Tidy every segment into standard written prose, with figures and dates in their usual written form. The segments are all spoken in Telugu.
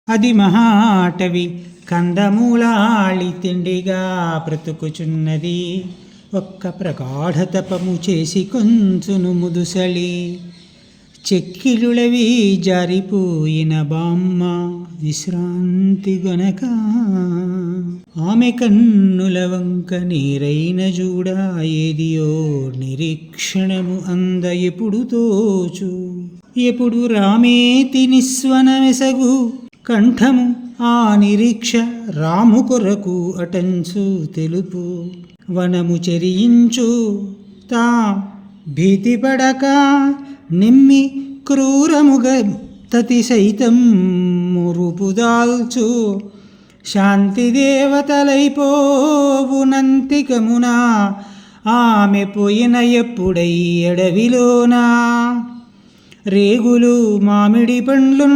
అది మహాటవి కందమూలాళి తిండిగా బ్రతుకుచున్నది. ఒక్క ప్రగాఢ తపము చేసి కొంచును ముదుసలి. చెక్కిలుళవి జారిపోయిన బామ్మ విశ్రాంతి గొనక. ఆమె కన్నుల వంక నీరైన జూడా ఏదియో నిరీక్షణము అంద ఎప్పుడు తోచు. ఎప్పుడు రామేతి నిస్వనమెసగు కంఠము ఆ నిరీక్ష రాము కొరకు అటంచు తెలుపు. వనము చెరించు తా భీతిపడక నిమ్మి క్రూరముగ తతి సైతం మురుపుదాల్చు. శాంతి దేవతలైపోవునంతికమున ఆమె పోయిన ఎప్పుడై అడవిలోనా. రేగులు మామిడి పండ్లు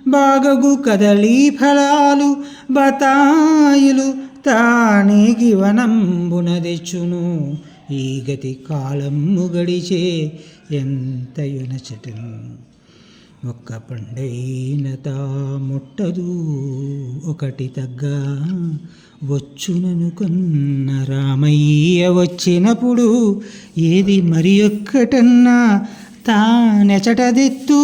బాగగు కదళీ ఫలాలు బతాయిలు తానేగి వనంబున తెచ్చును. ఈ గతి కాలము గడిచే ఎంతయునచటను. ఒక్క పండైన తా ముట్టదు ఒకటి తగ్గా. వచ్చుననుకున్న రామయ్య వచ్చినప్పుడు ఏది మరి ఒక్కటన్నా తానెచటదెత్తు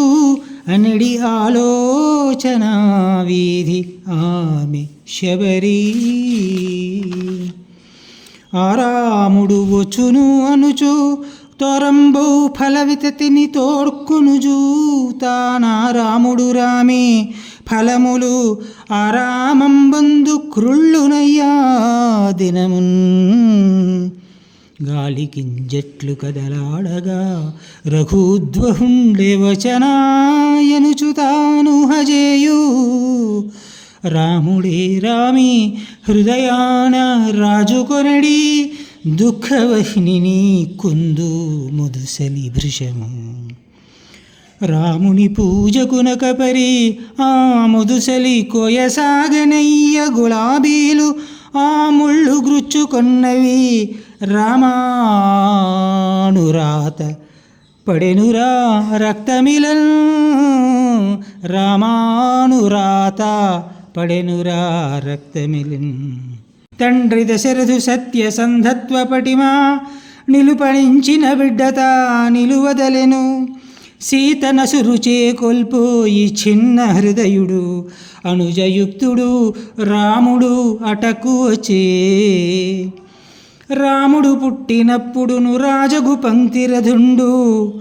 అనడి ఆలోచన వీధి ఆమె శబరి. ఆరాముడు వచ్చును అనుచు తోరంబౌ ఫలవితతిని తోడ్కునుజూ. తానా రాముడు రామే ఫలములు ఆరామంబందు క్రుళ్ళునయ్యా దినమున్. గాలికింజట్లు కదలాడగా రఘుద్వహుండే వచనాయనుచు తాను హజేయు. రాముడే రామి హృదయాన రాజుకొనడి దుఃఖవహిని కుందు ముదుసలి భృశము. రాముని పూజకునకపరి ఆ ముదుసలి కోయసాగనయ్య గులాబీలు ఆ ముళ్ళు గ్రుచ్చుకొన్నవి. రామానురాత పడెనురా రక్తమిలన్. రామానురాత పడెనురా రక్తమిలన్. తండ్రి దశరథు సత్య సంధత్వ పటిమా నిలుపణించిన బిడ్డత నిలువదలెను. సీతనసురుచే కొల్పోయి చిన్న హృదయుడు అనుజయుక్తుడు రాముడు అటకు వచ్చే. రాముడు పుట్టినప్పుడును రాజగు పంక్తిరథుండు.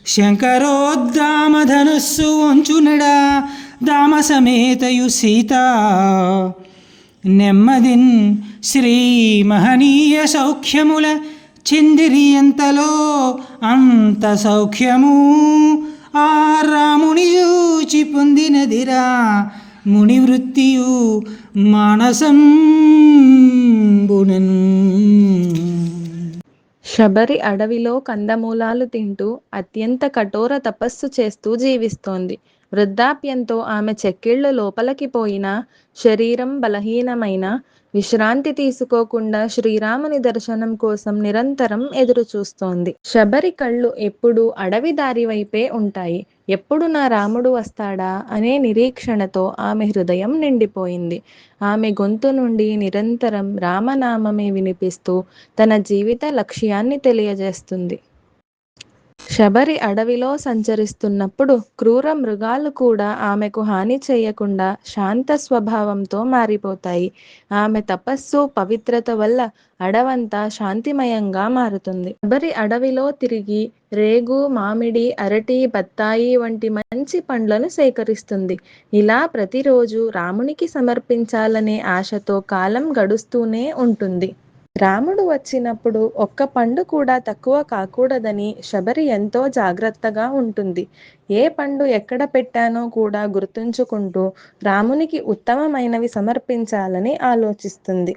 శంకరోద్దామధనుస్సు వంచునడా దామ సమేతయు సీత. నెమ్మదిన్ శ్రీ మహనీయ సౌఖ్యముల చిందిరియంతలో అంత సౌఖ్యము ఆ రాముని చూచి పొందినదిరా మునివృత్తియు మానసంబునన్. శబరి అడవిలో కందమూలాలు తింటూ అత్యంత కఠోర తపస్సు చేస్తూ జీవిస్తోంది. వృద్ధాప్యంతో ఆమె చెక్కిళ్ళు లోపలికి పోయినా, శరీరం బలహీనమైన విశ్రాంతి తీసుకోకుండా శ్రీరాముని దర్శనం కోసం నిరంతరం ఎదురు చూస్తోంది. శబరి కళ్ళు ఎప్పుడూ అడవి దారి వైపే ఉంటాయి. ఎప్పుడు నా రాముడు వస్తాడా అనే నిరీక్షణతో ఆమె హృదయం నిండిపోయింది. ఆమె గొంతు నుండి నిరంతరం రామనామమే వినిపిస్తూ తన జీవిత లక్ష్యాన్ని తెలియజేస్తుంది. శబరి అడవిలో సంచరిస్తున్నప్పుడు క్రూర మృగాలు కూడా ఆమెకు హాని చేయకుండా శాంత స్వభావంతో మారిపోతాయి. ఆమె తపస్సు పవిత్రత వల్ల అడవంతా శాంతిమయంగా మారుతుంది. శబరి అడవిలో తిరిగి రేగు, మామిడి, అరటి, బత్తాయి వంటి మంచి పండ్లను సేకరిస్తుంది. ఇలా ప్రతిరోజు రామునికి సమర్పించాలనే ఆశతో కాలం గడుస్తూనే ఉంటుంది. రాముడు వచ్చినప్పుడు ఒక్క పండు కూడా తక్కువ కాకూడదని శబరి ఎంతో జాగ్రత్తగా ఉంటుంది. ఏ పండు ఎక్కడ పెట్టానో కూడా గుర్తుంచుకుంటూ రామునికి ఉత్తమమైనవి సమర్పించాలని ఆలోచిస్తుంది.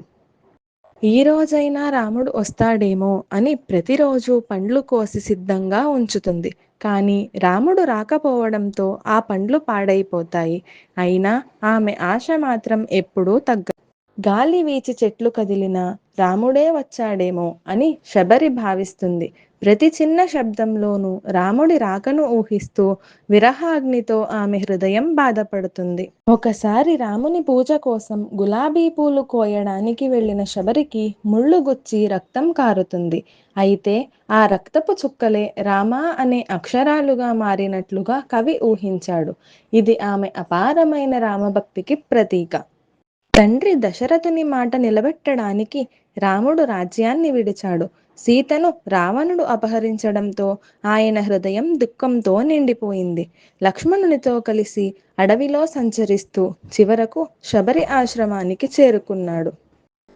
ఈ రోజైనా రాముడు వస్తాడేమో అని ప్రతిరోజు పండ్లు కోసి సిద్ధంగా ఉంచుతుంది. కానీ రాముడు రాకపోవడంతో ఆ పండ్లు పాడైపోతాయి. అయినా ఆమె ఆశ మాత్రం ఎప్పుడూ తగ్గదు. గాలి వీచి చెట్లు కదిలినా, రాముడే వచ్చాడేమో అని శబరి భావిస్తుంది. ప్రతి చిన్న శబ్దంలోనూ రాముడి రాకను ఊహిస్తూ విరహాగ్నితో ఆమె హృదయం బాధపడుతుంది. ఒకసారి రాముని పూజ కోసం గులాబీ పూలు కోయడానికి వెళ్ళిన శబరికి ముళ్ళు గుచ్చి రక్తం కారుతుంది. అయితే ఆ రక్తపు చుక్కలే రామా అనే అక్షరాలుగా మారినట్లుగా కవి ఊహించాడు. ఇది ఆమె అపారమైన రామభక్తికి ప్రతీక. తండ్రి దశరథుని మాట నిలబెట్టడానికి రాముడు రాజ్యాన్ని విడిచాడు. సీతను రావణుడు అపహరించడంతో ఆయన హృదయం దుఃఖంతో నిండిపోయింది. లక్ష్మణునితో కలిసి అడవిలో సంచరిస్తూ చివరకు శబరి ఆశ్రమానికి చేరుకున్నాడు.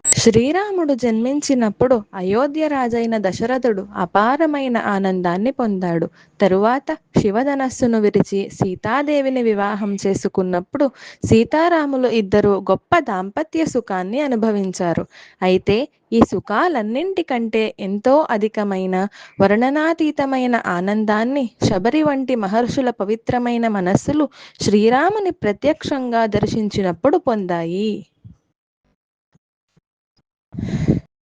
శ్రీరాముడు జన్మించినప్పుడు అయోధ్య రాజైన దశరథుడు అపారమైన ఆనందాన్ని పొందాడు. తరువాత శివధనస్సును విరిచి సీతాదేవిని వివాహం చేసుకున్నప్పుడు సీతారాములు ఇద్దరు గొప్ప దాంపత్య సుఖాన్ని అనుభవించారు. అయితే ఈ సుఖాలన్నింటికంటే ఎంతో అధికమైన వర్ణనాతీతమైన ఆనందాన్ని శబరి వంటి మహర్షుల పవిత్రమైన మనస్సులు శ్రీరాముని ప్రత్యక్షంగా దర్శించినప్పుడు పొందాయి.